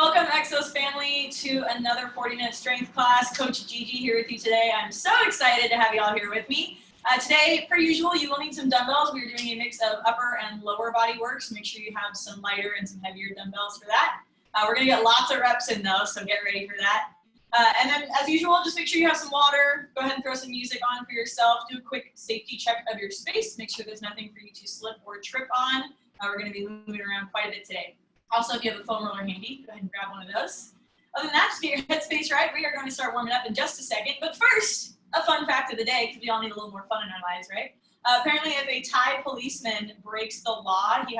Welcome, Exos family, to another 40-minute strength class. Coach Gigi here with you today. I'm so excited to have you all here with me. Today, per usual, you will need some dumbbells. We're doing a mix of upper and lower body work, so make sure you have some lighter and some heavier dumbbells for that. We're going to get lots of reps in those, so get ready for that. And then, as usual, just make sure you have some water. Go ahead and throw some music on for yourself. Do a quick safety check of your space. Make sure there's nothing for you to slip or trip on. We're going to be moving around quite a bit today. Also, if you have a foam roller handy, go ahead and grab one of those. Other than that, just get your headspace right. We are going to start warming up in just a second. But first, a fun fact of the day, because we all need a little more fun in our lives, right? Apparently, if a Thai policeman breaks the law, he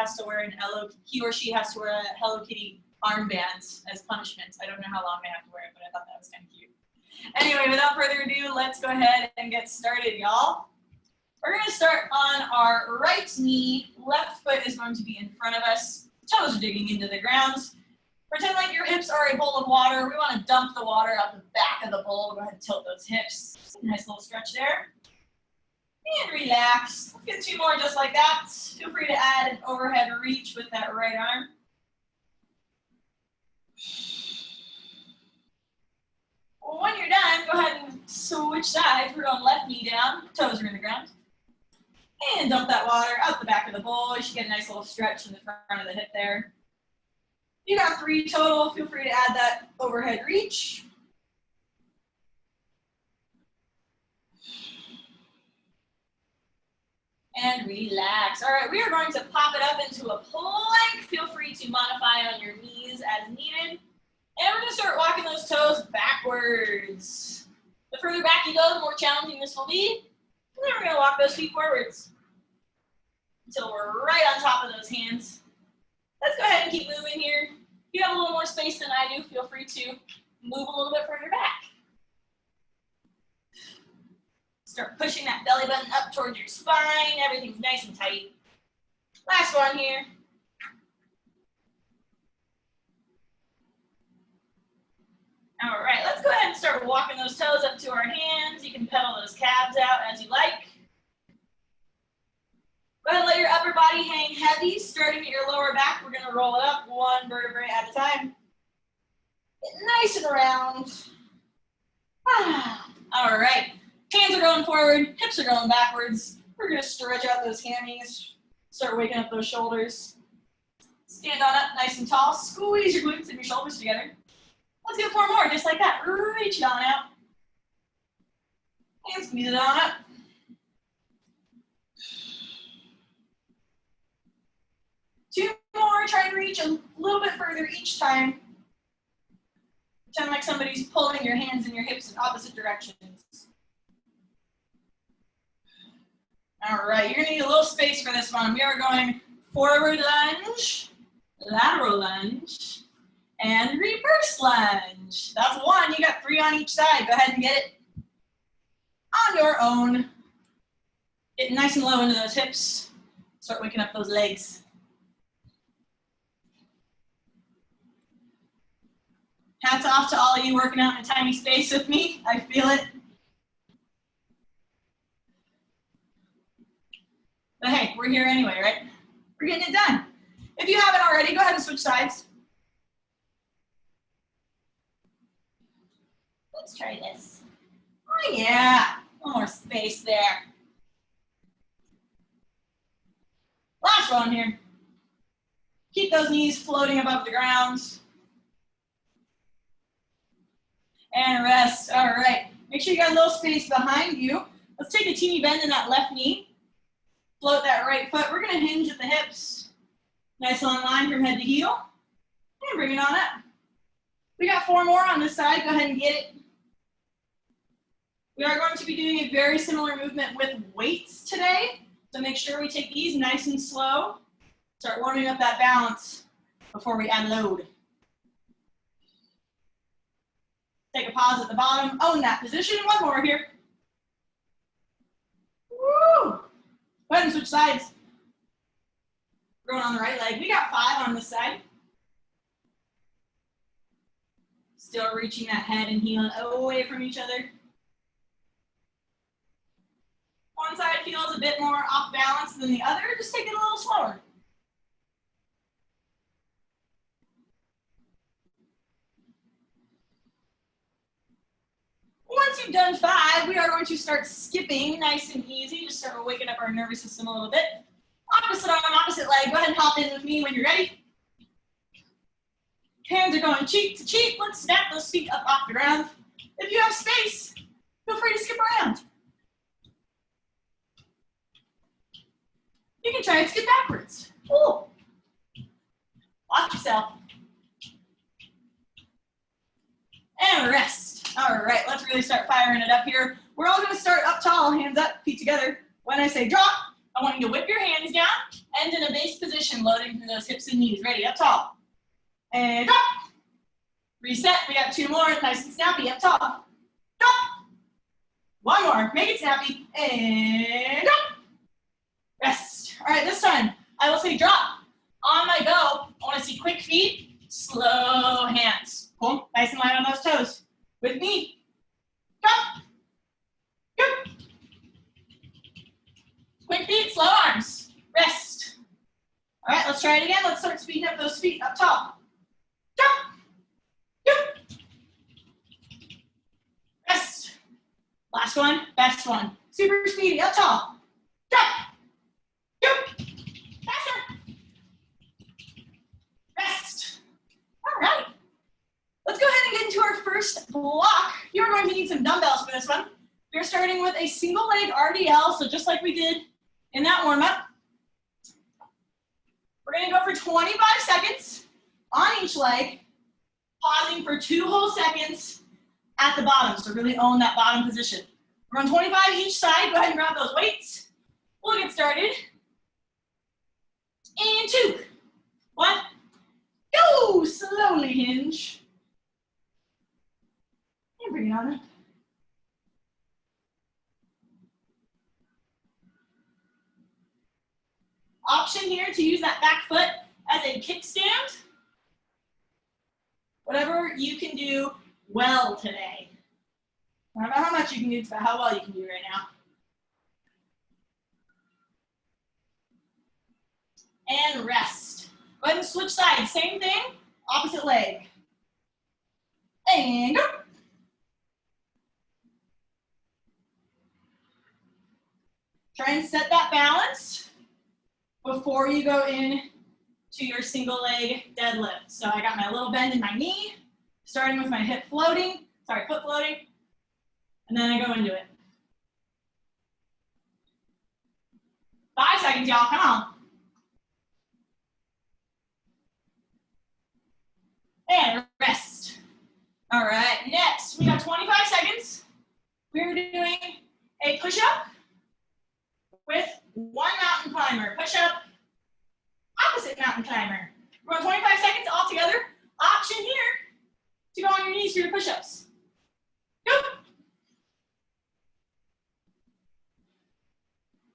or she has to wear a Hello Kitty armband as punishment. I don't know how long they have to wear it, but I thought that was kind of cute. Anyway, without further ado, let's go ahead and get started, y'all. We're going to start on our right knee. Left foot is going to be in front of us. Toes are digging into the ground. Pretend like your hips are a bowl of water. We want to dump the water out the back of the bowl. Go ahead and tilt those hips. Nice little stretch there. And relax. Let's get two more just like that. Feel free to add an overhead reach with that right arm. When you're done, go ahead and switch sides. We're going left knee down. Toes are in the ground. And dump that water out the back of the bowl. You should get a nice little stretch in the front of the hip there. You got 3 total. Feel free to add that overhead reach. And relax. All right, we are going to pop it up into a plank. Feel free to modify on your knees as needed. And we're going to start walking those toes backwards. The further back you go, the more challenging this will be. And then we're going to walk those feet forwards until we're right on top of those hands. Let's go ahead and keep moving here. If you have a little more space than I do, feel free to move a little bit further back. Start pushing that belly button up towards your spine. Everything's nice and tight. Last one here. All right, let's go ahead and start walking those toes up to our hands. You can pedal those calves out as you like. Go ahead and let your upper body hang heavy, starting at your lower back. We're gonna roll it up one vertebrae at a time. Get nice and round. All right, hands are going forward, hips are going backwards. We're gonna stretch out those hammies, start waking up those shoulders. Stand on up nice and tall, squeeze your glutes and your shoulders together. Let's get 4 more, just like that. Reach it on out. And squeeze it on up. 2 more, try and reach a little bit further each time. Pretend like somebody's pulling your hands and your hips in opposite directions. All right, you're gonna need a little space for this one. We are going forward lunge, lateral lunge, and reverse lunge. That's 1, you got 3 on each side. Go ahead and get it on your own. Get nice and low into those hips. Start waking up those legs. Hats off to all of you working out in a tiny space with me. I feel it. But hey, we're here anyway, right? We're getting it done. If you haven't already, go ahead and switch sides. Let's try this. Oh yeah, a little more space there. Last one here. Keep those knees floating above the ground. And rest. All right. Make sure you got a little space behind you. Let's take a teeny bend in that left knee. Float that right foot. We're going to hinge at the hips. Nice long line from head to heel. And bring it on up. We got 4 more on this side. Go ahead and get it. We are going to be doing a very similar movement with weights today. So make sure we take these nice and slow. Start warming up that balance before we add load. Take a pause at the bottom, own that position. 1 more here. Woo! Go ahead and switch sides. We're going on the right leg. We got 5 on this side. Still reaching that head and heel away from each other. One side feels a bit more off balance than the other. Just take it a little slower. we've done 5, we are going to start skipping nice and easy. Just start waking up our nervous system a little bit. Opposite arm, opposite leg. Go ahead and hop in with me when you're ready. Hands are going cheek to cheek. Let's snap those feet up off the ground. If you have space, feel free to skip around. You can try and skip backwards. Ooh. Watch yourself. And rest. All right, let's really start firing it up here. We're all gonna start up tall, hands up, feet together. When I say drop, I want you to whip your hands down, end in a base position, loading through those hips and knees. Ready, up tall. And drop. Reset, we got 2 more, nice and snappy, up tall. Drop. 1 more, make it snappy, and drop. Rest. All right, this time, I will say drop. On my go, I wanna see quick feet, slow hands. Cool, nice and light on those toes. With me, drop. Good. Quick feet, slow arms. Rest. All right, let's try it again. Let's start speeding up those feet up top. Drop. Good. Rest. Last one, best one. Super speedy, up top. Drop. Good. Faster. Rest. All right. Let's go ahead and get into our first block. You're going to need some dumbbells for this one. We're starting with a single leg RDL, so just like we did in that warm-up. We're going to go for 25 seconds on each leg, pausing for 2 whole seconds at the bottom, so really own that bottom position. We're on 25 each side. Go ahead and grab those weights. We'll get started. And 2, 1, go! Slowly hinge. And bring it on up. Option here to use that back foot as a kickstand. Whatever you can do well today. Not about how much you can do, it's about how well you can do right now. And rest. Go ahead and switch sides. Same thing, opposite leg. And go. Try and set that balance before you go in to your single leg deadlift. So I got my little bend in my knee, starting with my foot floating, and then I go into it. 5 seconds, y'all, come on. And rest. All right, next, we got 25 seconds. We're doing a push-up with 1 mountain climber. Push-up, opposite mountain climber. We're on 25 seconds all together. Option here to go on your knees for your push-ups. Go.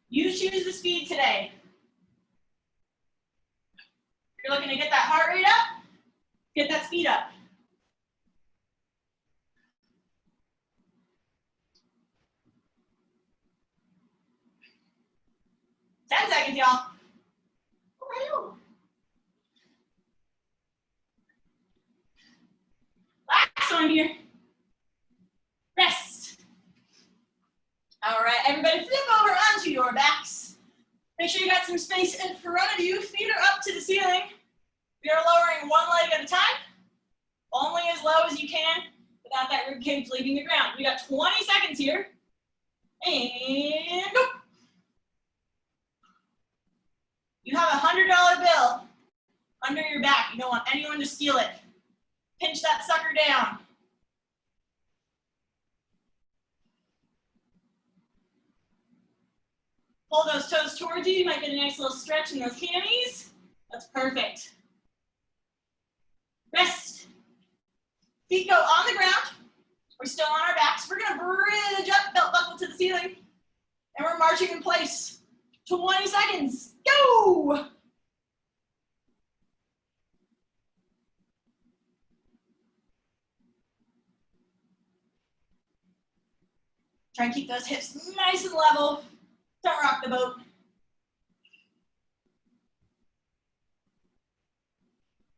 You choose the speed today. If you're looking to get that heart rate up, get that speed up. Ten seconds, y'all. Last one here. Rest. All right, everybody flip over onto your backs. Make sure you got some space in front of you. Feet are up to the ceiling. We are lowering 1 leg at a time, only as low as you can without that rib cage leaving the ground. We got 20 seconds here. And go. You have a $100 bill under your back. You don't want anyone to steal it. Pinch that sucker down. Pull those toes towards you. You might get a nice little stretch in those hammies. That's perfect. Rest. Feet go on the ground. We're still on our backs. We're gonna bridge up, belt buckle to the ceiling. And we're marching in place. 20 seconds. Go! Try and keep those hips nice and level. Don't rock the boat.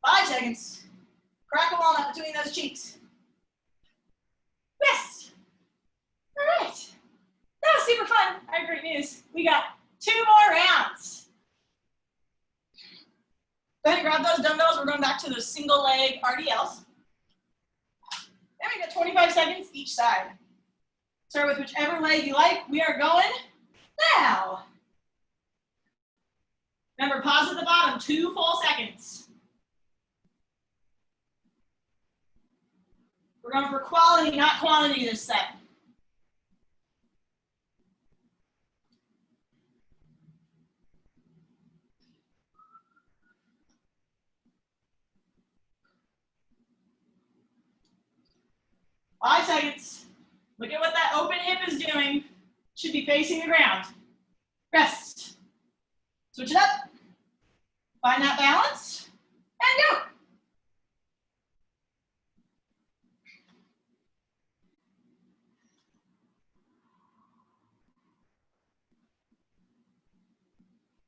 5 seconds. Crack a walnut between those cheeks. Rest. done. I have great news. We got 2 more rounds. Go ahead and grab those dumbbells. We're going back to those single leg RDLs. And we got 25 seconds each side. Start with whichever leg you like. We are going now. Remember, pause at the bottom, 2 full seconds. We're going for quality, not quantity this set. Five seconds. Look at what that open hip is doing. Should be facing the ground. Rest. Switch it up. Find that balance. And go.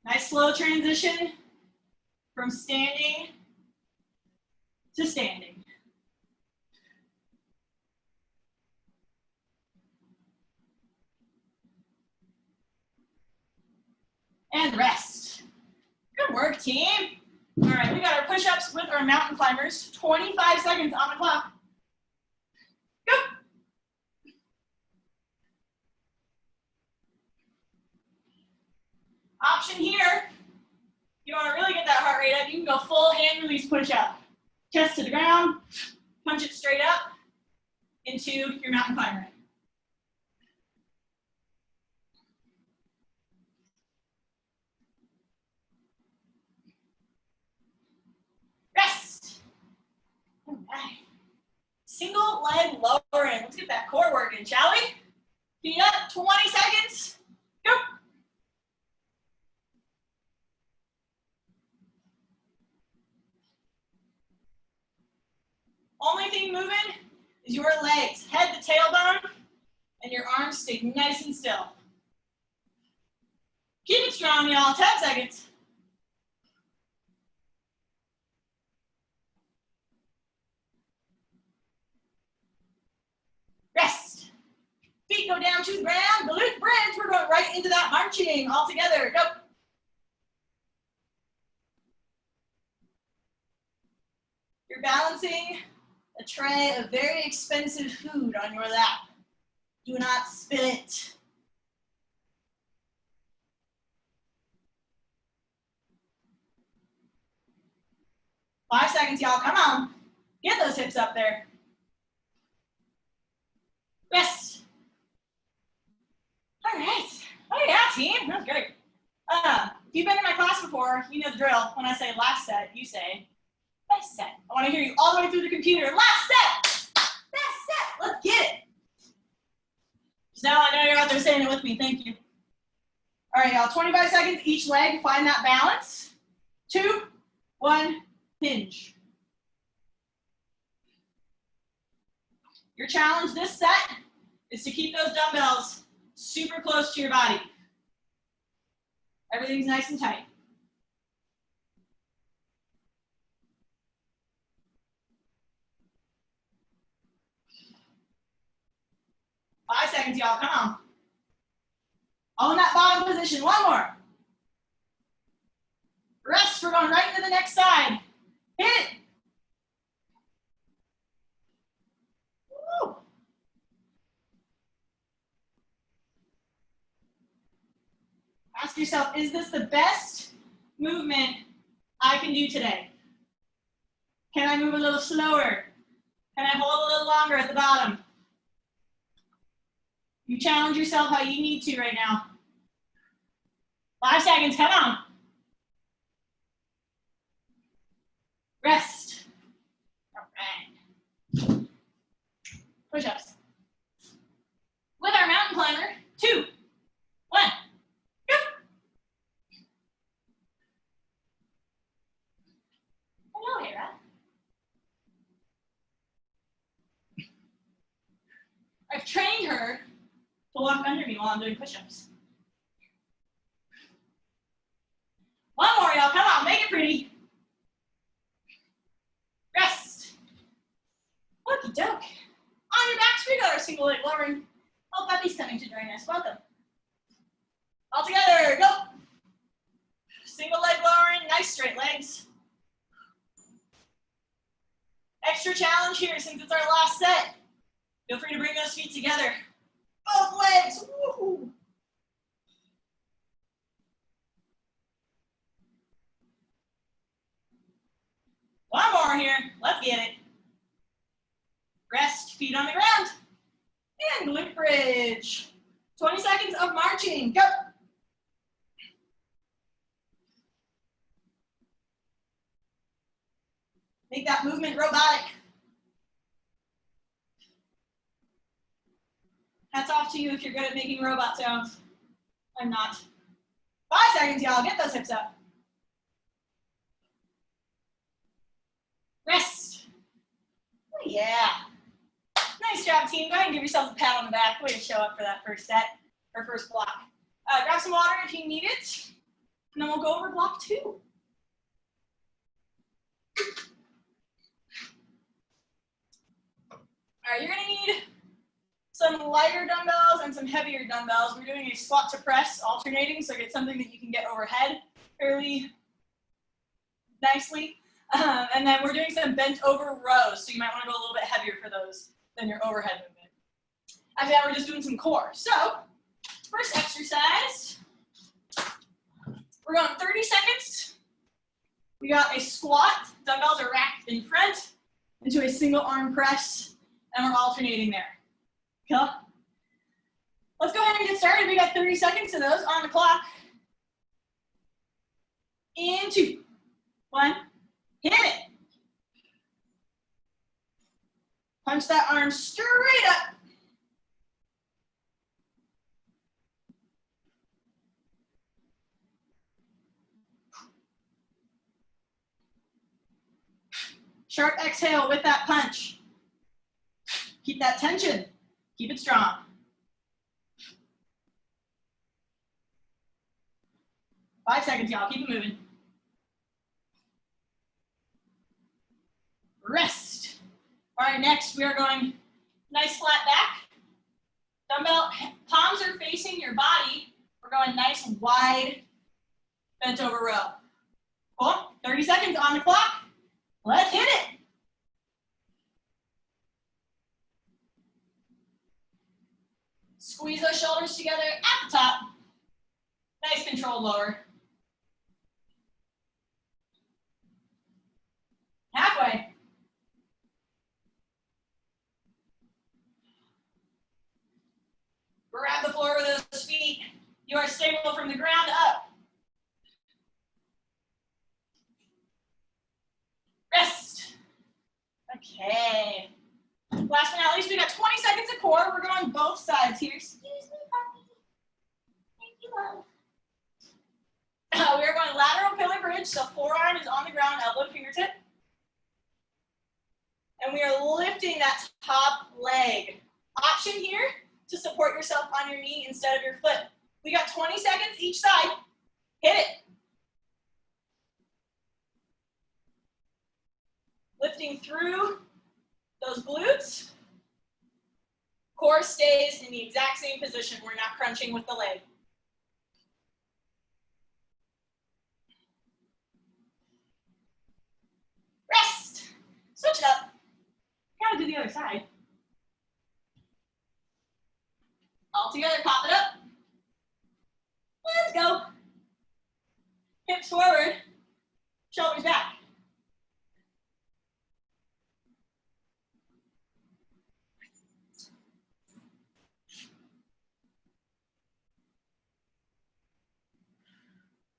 Nice slow transition from standing to standing. And rest. Good work, team. All right, we got our push-ups with our mountain climbers. 25 seconds on the clock. Go. Option here, you want to really get that heart rate up, you can go full hand release push-up. Chest to the ground, punch it straight up into your mountain climber. Rest. All right. Single leg lowering. Let's get that core working, shall we? Feet up, 20 seconds. Go. Only thing moving is your legs, head to tailbone, and your arms stay nice and still. Keep it strong, y'all. 10 seconds. Rest. Feet go down to the ground. Glute bridge. We're going right into that marching all together. Go. You're balancing a tray of very expensive food on your lap. Do not spill it. Five seconds, y'all. Come on. Get those hips up there. Rest. All right. Oh, yeah, team. That was great. If you've been in my class before, you know the drill. When I say last set, you say best set. I want to hear you all the way through the computer. Last set. Best set. Let's get it. So now I know you're out there saying it with me. Thank you. All right, y'all. 25 seconds each leg. Find that balance. 2, 1, hinge. Your challenge this set is to keep those dumbbells super close to your body. Everything's nice and tight. Five seconds, y'all. Come on. Own that bottom position. One more. Rest. We're going right into the next side. Hit it. Woo. Ask yourself, is this the best movement I can do today? Can I move a little slower? Can I hold a little longer at the bottom? You challenge yourself how you need to right now. 5 seconds, come on. Rest. All right. Push-ups. With our mountain climber, 2, 1, go. Hello, Hera. I've trained her to walk under me while I'm doing push-ups. One more, y'all. Come on, make it pretty. Rest. Okie doke. On your backs, we got our single leg lowering. Oh, Puppy's coming to join us. Welcome. All together, go. Single leg lowering, nice straight legs. Extra challenge here since it's our last set. Feel free to bring those feet together. Both legs, woo. One more here, let's get it. Rest, feet on the ground. And glute bridge. 20 seconds of marching, go. Make that movement robotic. Hats off to you if you're good at making robot sounds. I'm not. 5 seconds, y'all. Get those hips up. Rest. Oh, yeah. Nice job, team. Go ahead and give yourself a pat on the back. Way to show up for that first set, or first block. Grab some water if you need it. And then we'll go over block 2. All right, you're going to need some lighter dumbbells and some heavier dumbbells. We're doing a squat to press alternating, so get something that you can get overhead fairly nicely. And then we're doing some bent over rows, so you might want to go a little bit heavier for those than your overhead movement. After that, we're just doing some core. So, first exercise, we're going 30 seconds. We got a squat, dumbbells are racked in front, into a single arm press, and we're alternating there. Cool. Let's go ahead and get started. We got 30 seconds of those on the clock. In 2, 1, hit it. Punch that arm straight up. Sharp exhale with that punch. Keep that tension. Keep it strong. 5 seconds, y'all. Keep it moving. Rest. All right, next we are going nice flat back. Dumbbell palms are facing your body. We're going nice wide bent over row. Cool. 30 seconds on the clock. Let's hit it. Squeeze those shoulders together at the top. Nice controlled lower. Halfway. Grab the floor with those feet. You are stable from the ground up. Rest. Okay. Last but not least, we got 20 seconds of core. We're going both sides here. Excuse me, puppy. Thank you, love. We are going lateral pillar bridge, so forearm is on the ground, elbow to fingertip. And we are lifting that top leg. Option here to support yourself on your knee instead of your foot. We got 20 seconds each side. Hit it. Lifting through those glutes. Core stays in the exact same position. We're not crunching with the leg. Rest. Switch it up. Gotta do the other side. All together, pop it up. Let's go. Hips forward, shoulders back.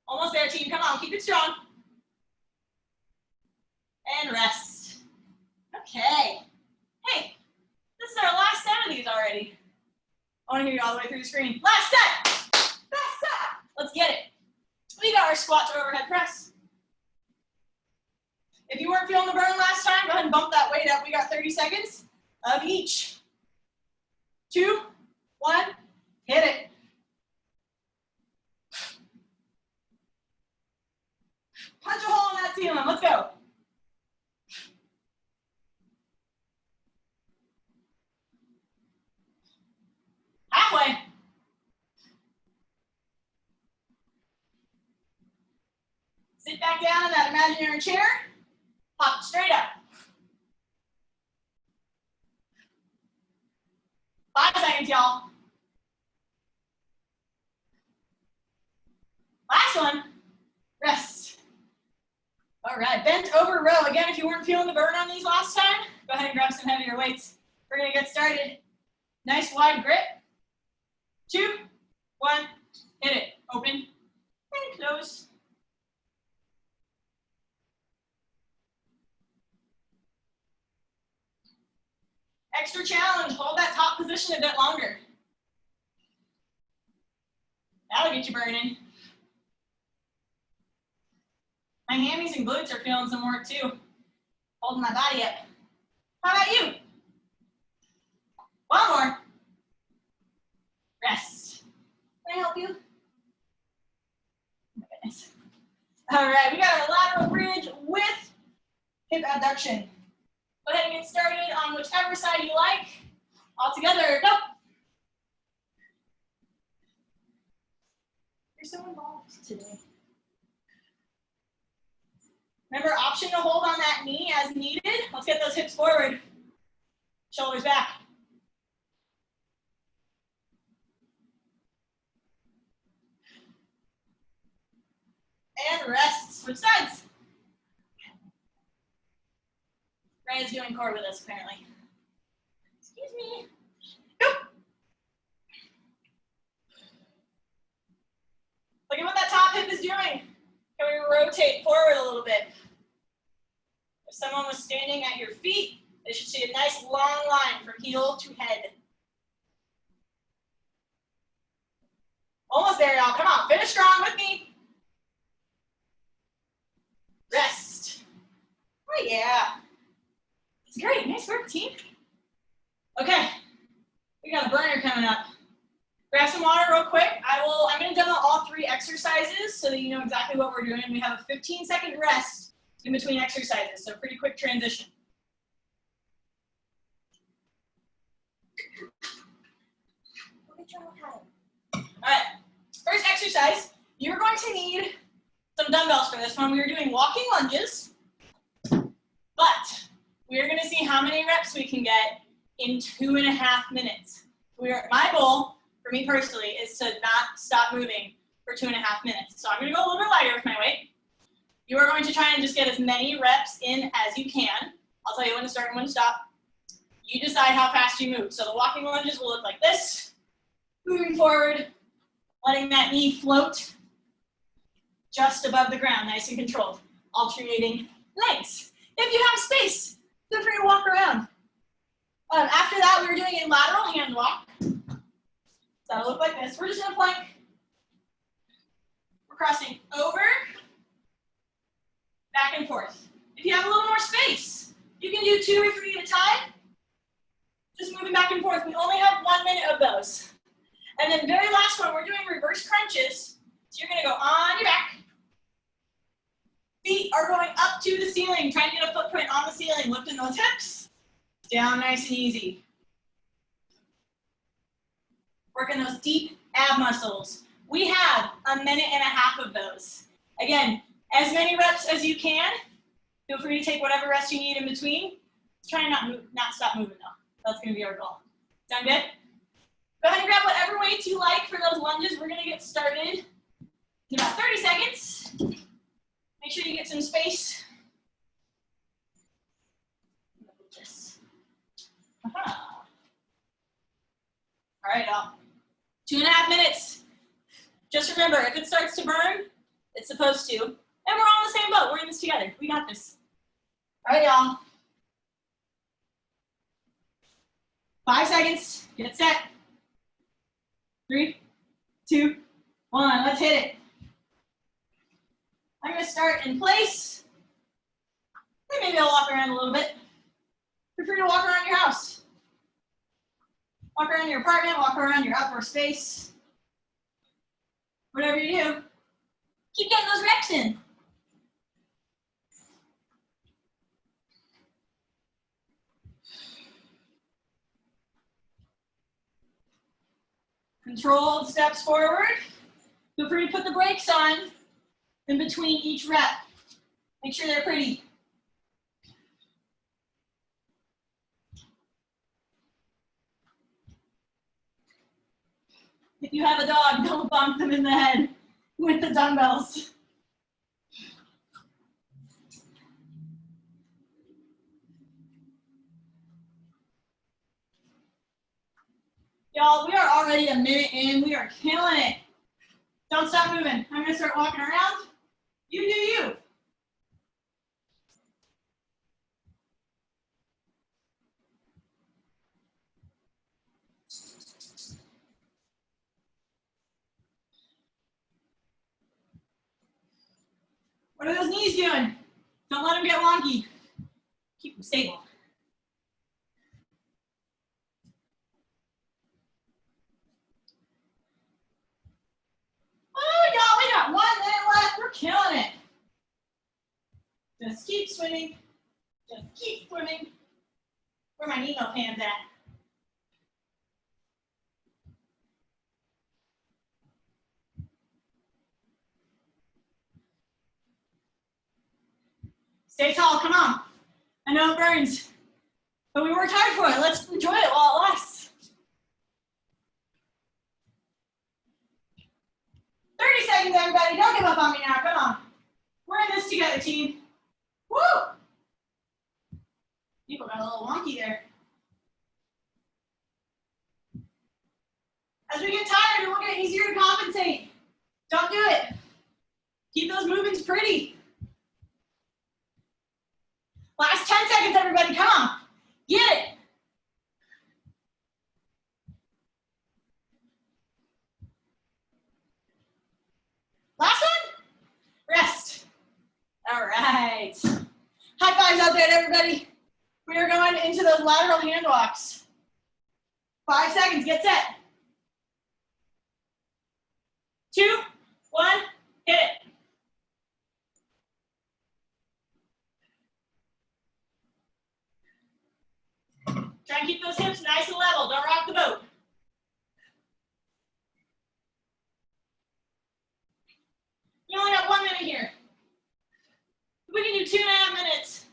Almost there, team. Come on, keep it strong. And rest. Okay. Hey, this is our last set of these already. I want to hear you all the way through the screen. Last set. Last set. Let's get it. We got our squat to overhead press. If you weren't feeling the burn last time, go ahead and bump that weight up. We got 30 seconds of each. 2, 1, hit it. Punch a hole in that ceiling. Let's go. Halfway. Sit back down in that imaginary chair. Hop straight up. 5 seconds, y'all. Last one. Rest. All right, bent over row. Again, if you weren't feeling the burn on these last time, go ahead and grab some heavier weights. We're gonna get started. Nice wide grip. 2, 1, hit it. Open and close. Extra challenge, hold that top position a bit longer. That'll get you burning. My hammies and glutes are feeling some work too. Holding my body up. How about you? One more. Rest. Can I help you? Oh my goodness. All right, we got our lateral bridge with hip abduction. Go ahead and get started on whichever side you like. All together, go. You're so involved today. Remember, option to hold on that knee as needed. Let's get those hips forward. Shoulders back. And rest. Switch sides. Ray is doing core with us, apparently. Excuse me. Go. Look at what that top hip is doing. Can we rotate forward a little bit? If someone was standing at your feet, they should see a nice long line from heel to head. Almost there, y'all. Come on, finish strong with me. Rest. Oh, yeah. It's great. Nice work, team. Okay, we got a burner coming up. Grab some water real quick. I'm going to demo all 3 exercises so that you know exactly what we're doing. We have a 15-second rest in between exercises, so pretty quick transition. All right, first exercise, you're going to need some dumbbells for this one. We are doing walking lunges, but we are going to see how many reps we can get in 2.5 minutes. My goal, for me personally, is to not stop moving for 2.5 minutes. So I'm going to go a little bit lighter with my weight. You are going to try and just get as many reps in as you can. I'll tell you when to start and when to stop. You decide how fast you move. So the walking lunges will look like this. Moving forward, letting that knee float just above the ground, nice and controlled. Alternating legs. If you have space, feel free to walk around. After that, we're doing a lateral hand walk. That'll look like this. We're just in a plank. We're crossing over, back and forth. If you have a little more space, you can do 2 or 3 at a time. Just moving back and forth. We only have 1 minute of those. And then very last one, we're doing reverse crunches. So you're gonna go on your back. Feet are going up to the ceiling, trying to get a footprint on the ceiling, lifting those hips. Down nice and easy. Working those deep ab muscles. We have 1.5 minutes of those. Again, as many reps as you can. Feel free to take whatever rest you need in between. Try and not stop moving though. That's gonna be our goal. Sound good? Go ahead and grab whatever weights you like for those lunges. We're gonna get started in about 30 seconds. Make sure you get some space. Aha. All right, y'all. 2.5 minutes. Just remember, if it starts to burn, it's supposed to. And we're all in the same boat. We're in this together. We got this. All right, y'all. 5 seconds. Get set. 3, 2, 1. Let's hit it. I'm going to start in place. And maybe I'll walk around a little bit. Feel free to walk around your house. Walk around your apartment, walk around your outdoor space. Whatever you do, keep getting those reps in. Controlled steps forward. Feel free to put the brakes on in between each rep. Make sure they're pretty. If you have a dog, don't bump them in the head with the dumbbells. Y'all, we are already a minute in. We are killing it. Don't stop moving. I'm gonna start walking around. You do you. What are those knees doing? Don't let them get wonky. Keep them stable. Oh, y'all, we got 1 minute left. We're killing it. Just keep swimming. Just keep swimming. Where my Nemo fans at? Stay tall, come on. I know it burns, but we worked hard for it. Let's enjoy it while it lasts. 30 seconds, everybody. Don't give up on me now, come on. We're in this together, team. Woo! People got a little wonky there. As we get tired, it will get easier to compensate. Don't do it. Keep those movements pretty. Last 10 seconds, everybody, come on. Get it. Last one. Rest. All right. High fives out there to everybody. We are going into those lateral hand walks. 5 seconds, get set. 2, 1, hit it. Try and keep those hips nice and level. Don't rock the boat. You only got 1 minute here. We can do 2.5 minutes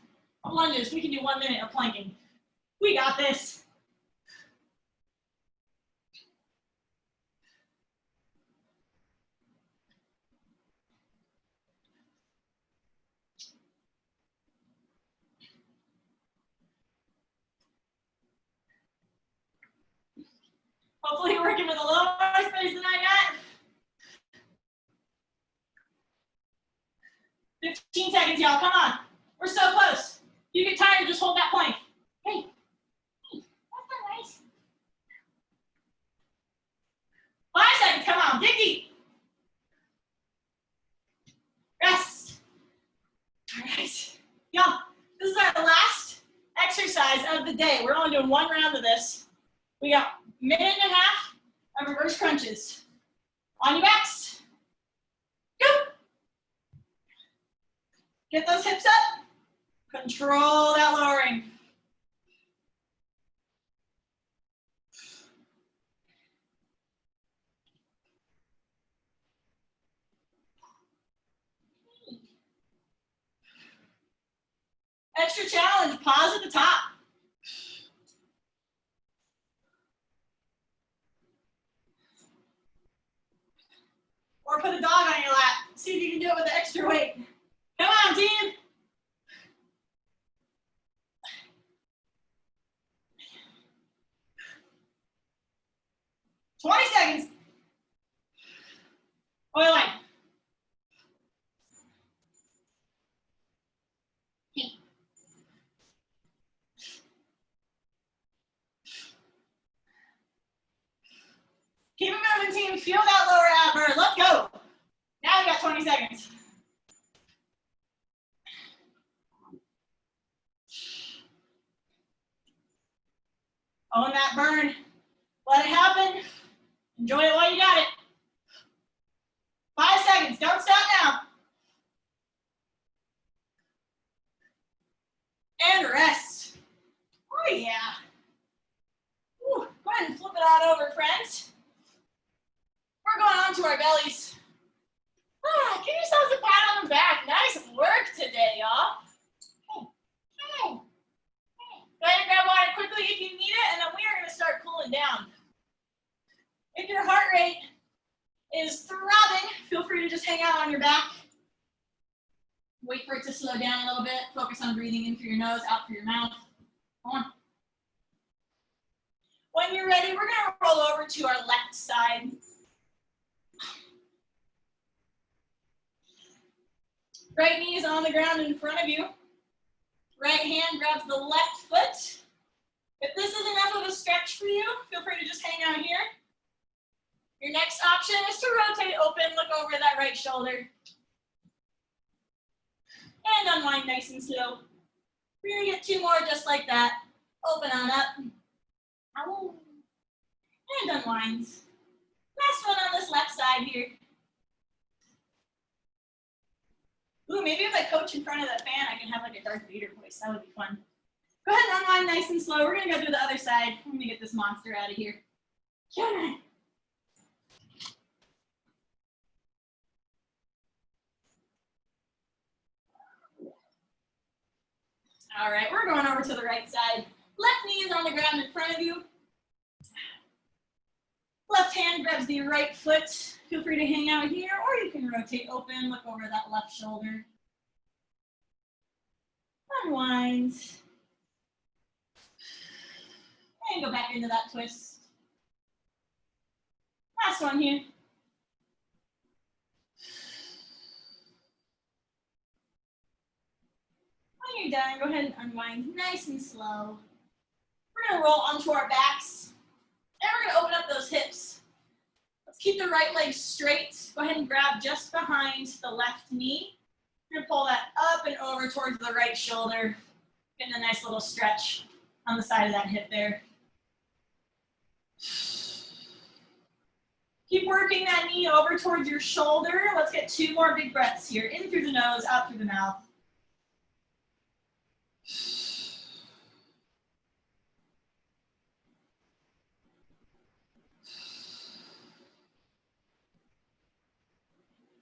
of lunges. We can do 1 minute of planking. We got this. Hopefully you're working with a little more space than I got. 15 seconds, y'all, come on. We're so close. You get tired, just hold that point. Hey, that's not nice. 5 seconds, come on, dig deep. Rest. All right, y'all, this is our last exercise of the day. We're only doing 1 round of this. We got 1.5 minutes of reverse crunches. On your backs. Go. Get those hips up. Control that lowering. Extra challenge, pause at the top. Or put a dog on your lap. See if you can do it with the extra weight. Come on, team. "20 seconds. Oil line. Keep it moving, team. Feel that lower ab burn. Let's go. Now we got 20 seconds. Own that burn. Let it happen. Enjoy it while you got it. 5 seconds. Don't stop now. And rest. Oh, yeah. Whew. Go ahead and flip it on over, friends. We're going on to our bellies. Give yourselves a pat on the back. Nice work today, y'all. Go ahead and grab water quickly if you need it, and then we are going to start cooling down. If your heart rate is throbbing, feel free to just hang out on your back. Wait for it to slow down a little bit. Focus on breathing in through your nose, out through your mouth. Come on. When you're ready, we're going to roll over to our left side. Right knee is on the ground in front of you. Right hand grabs the left foot. If this is enough of a stretch for you, feel free to just hang out here. Your next option is to rotate open, look over that right shoulder. And unwind nice and slow. We're gonna get 2 more just like that. Open on up. Ow. And unwind. Last one on this left side here. Ooh, maybe if I coach in front of the fan, I can have like a Darth Vader voice. That would be fun. Go ahead and unwind nice and slow. We're gonna go to the other side. I'm gonna get this monster out of here. All right, we're going over to the right side. Left knee is on the ground in front of you. Left hand grabs the right foot. Feel free to hang out here, or you can rotate open, look over that left shoulder. Unwind. And go back into that twist. Last one here. When you're done, go ahead and unwind nice and slow. We're gonna roll onto our backs, and we're gonna open up those hips. Let's keep the right leg straight. Go ahead and grab just behind the left knee. We're gonna pull that up and over towards the right shoulder. Getting a nice little stretch on the side of that hip there. Keep working that knee over towards your shoulder. Let's get 2 more big breaths here. In through the nose, out through the mouth.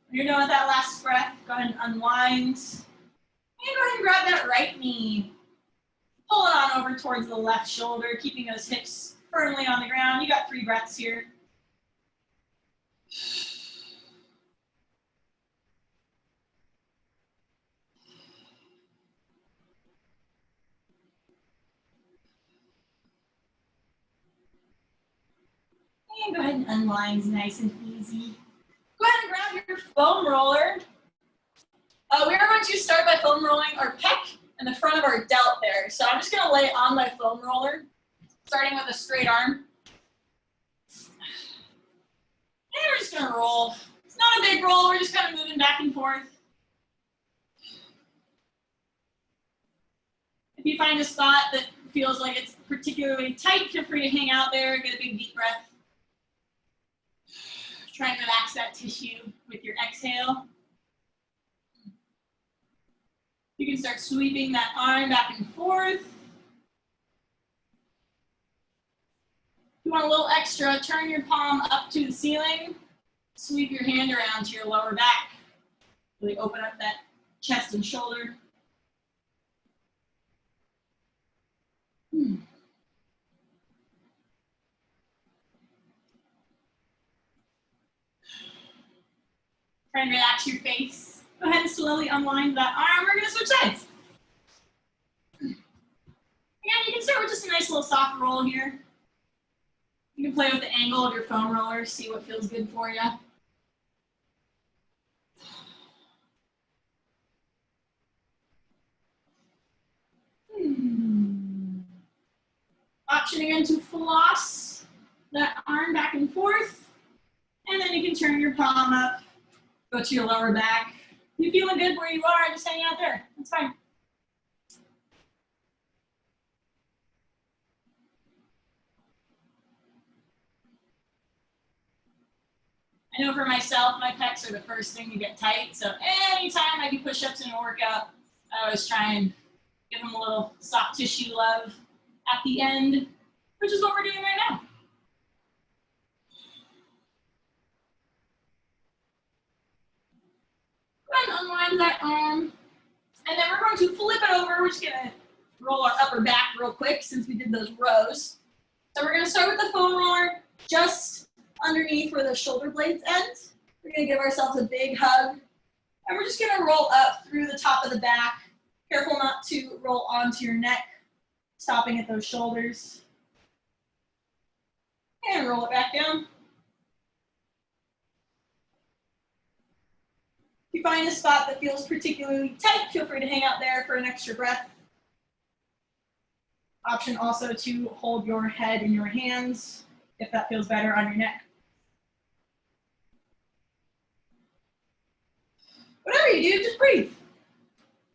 When you're done with that last breath, go ahead and unwind. And go ahead and grab that right knee. Pull it on over towards the left shoulder, keeping those hips firmly on the ground. You got 3 breaths here. And go ahead and unwind nice and easy. Go ahead and grab your foam roller. We are going to start by foam rolling our pec and the front of our delt there. So I'm just going to lay on my foam roller, starting with a straight arm. And we're just going to roll. It's not a big roll, we're just kind of moving back and forth. If you find a spot that feels like it's particularly tight, feel free to hang out there, get a big deep breath. Try and relax that tissue with your exhale. You can start sweeping that arm back and forth. If you want a little extra, turn your palm up to the ceiling. Sweep your hand around to your lower back. Really open up that chest and shoulder. Try and relax your face. Go ahead and slowly unwind that arm. We're going to switch sides. Again, you can start with just a nice little soft roll here. You can play with the angle of your foam roller, see what feels good for you. Option again to floss that arm back and forth. And then you can turn your palm up, go to your lower back. You feeling good where you are, just hang out there. That's fine. I know for myself, my pecs are the first thing to get tight. So anytime I do push-ups in a workout, I always try and give them a little soft tissue love at the end, which is what we're doing right now. and unwind that arm. And then we're going to flip it over. We're just gonna roll our upper back real quick since we did those rows. So we're gonna start with the foam roller just underneath where the shoulder blades end. We're gonna give ourselves a big hug. And we're just gonna roll up through the top of the back. Careful not to roll onto your neck, stopping at those shoulders. And roll it back down. If you find a spot that feels particularly tight, feel free to hang out there for an extra breath. Option also to hold your head in your hands if that feels better on your neck. Whatever you do, just breathe.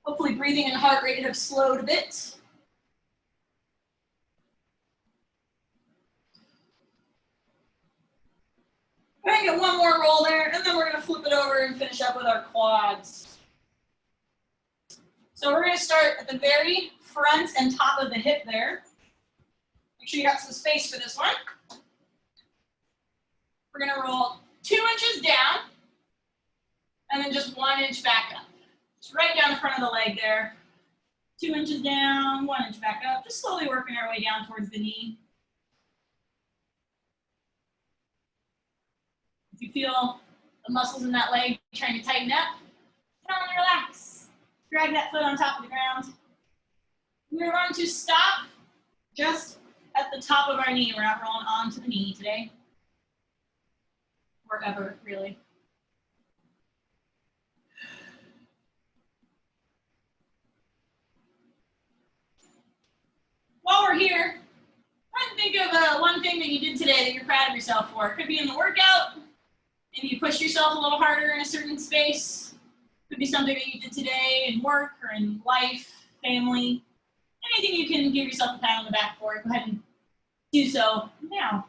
Hopefully breathing and heart rate have slowed a bit. Go ahead and get one more roll there, and then we're going to flip it over and finish up with our quads. So we're going to start at the very front and top of the hip there. Make sure you got some space for this one. We're going to roll 2 inches down, and then just 1 inch back up. Just right down the front of the leg there. 2 inches down, 1 inch back up. Just slowly working our way down towards the knee. If you feel the muscles in that leg trying to tighten up, totally relax. Drag that foot on top of the ground. We're going to stop just at the top of our knee. We're not rolling onto the knee today. Or ever, really. While we're here, try to think of one thing that you did today that you're proud of yourself for. It could be in the workout. Maybe you pushed yourself a little harder in a certain space. Could be something that you did today in work or in life, family. Anything you can give yourself a pat on the back for, go ahead and do so now.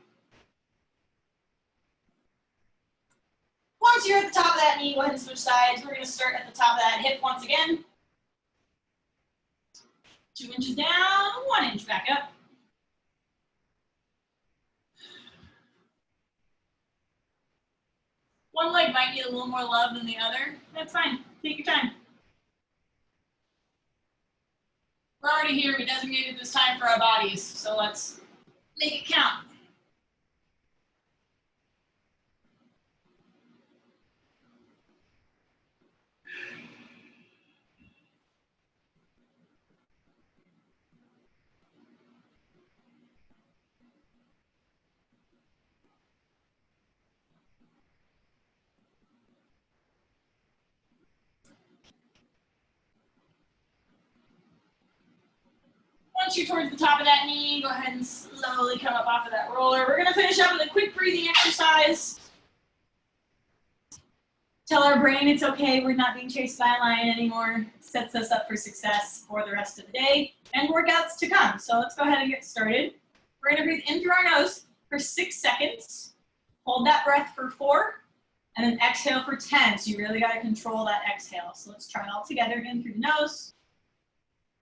Once you're at the top of that knee, go ahead and switch sides. We're going to start at the top of that hip once again. 2 inches down, 1 inch back up. One leg might need a little more love than the other. That's fine. Take your time. We're already here. We designated this time for our bodies, so let's make it count. Once you're towards the top of that knee, go ahead and slowly come up off of that roller. We're going to finish up with a quick breathing exercise. Tell our brain it's okay, we're not being chased by a lion anymore. Sets us up for success for the rest of the day and workouts to come. So let's go ahead and get started. We're going to breathe in through our nose for 6 seconds. Hold that breath for 4, and then exhale for 10. So you really got to control that exhale. So let's try it all together. In through the nose.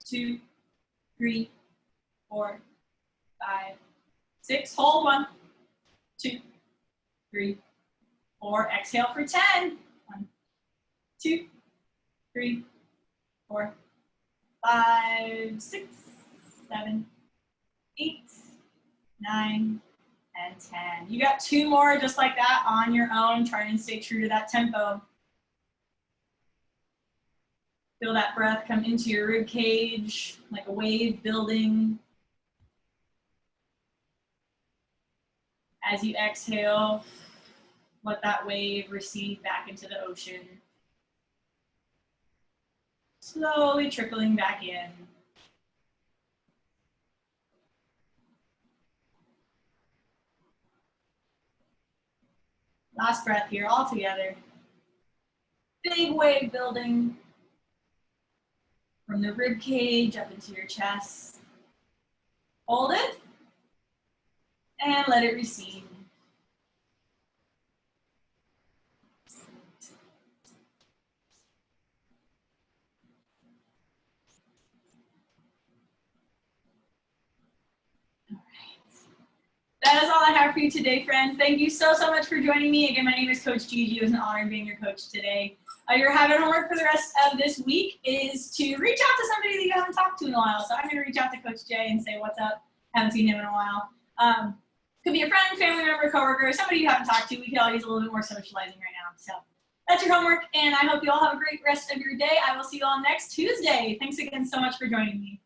2, 3, 4, 5, 6. Hold 1, 2, 3, 4. Exhale for 10. 1, 2, 3, 4, 5, 6, 7, 8, 9, and 10. You got 2 more just like that on your own. Try and stay true to that tempo. Feel that breath come into your rib cage like a wave building. As you exhale, let that wave recede back into the ocean. Slowly trickling back in. Last breath here, all together. Big wave building from the rib cage up into your chest. Hold it and let it recede. That is all I have for you today, friends. Thank you so much for joining me. Again, my name is Coach Gigi. It was an honor being your coach today. Your habit homework for the rest of this week is to reach out to somebody that you haven't talked to in a while. So I'm going to reach out to Coach Jay and say, what's up? Haven't seen him in a while. Could be a friend, family member, coworker, somebody you haven't talked to. We could all use a little bit more socializing right now. So that's your homework, and I hope you all have a great rest of your day. I will see you all next Tuesday. Thanks again so much for joining me.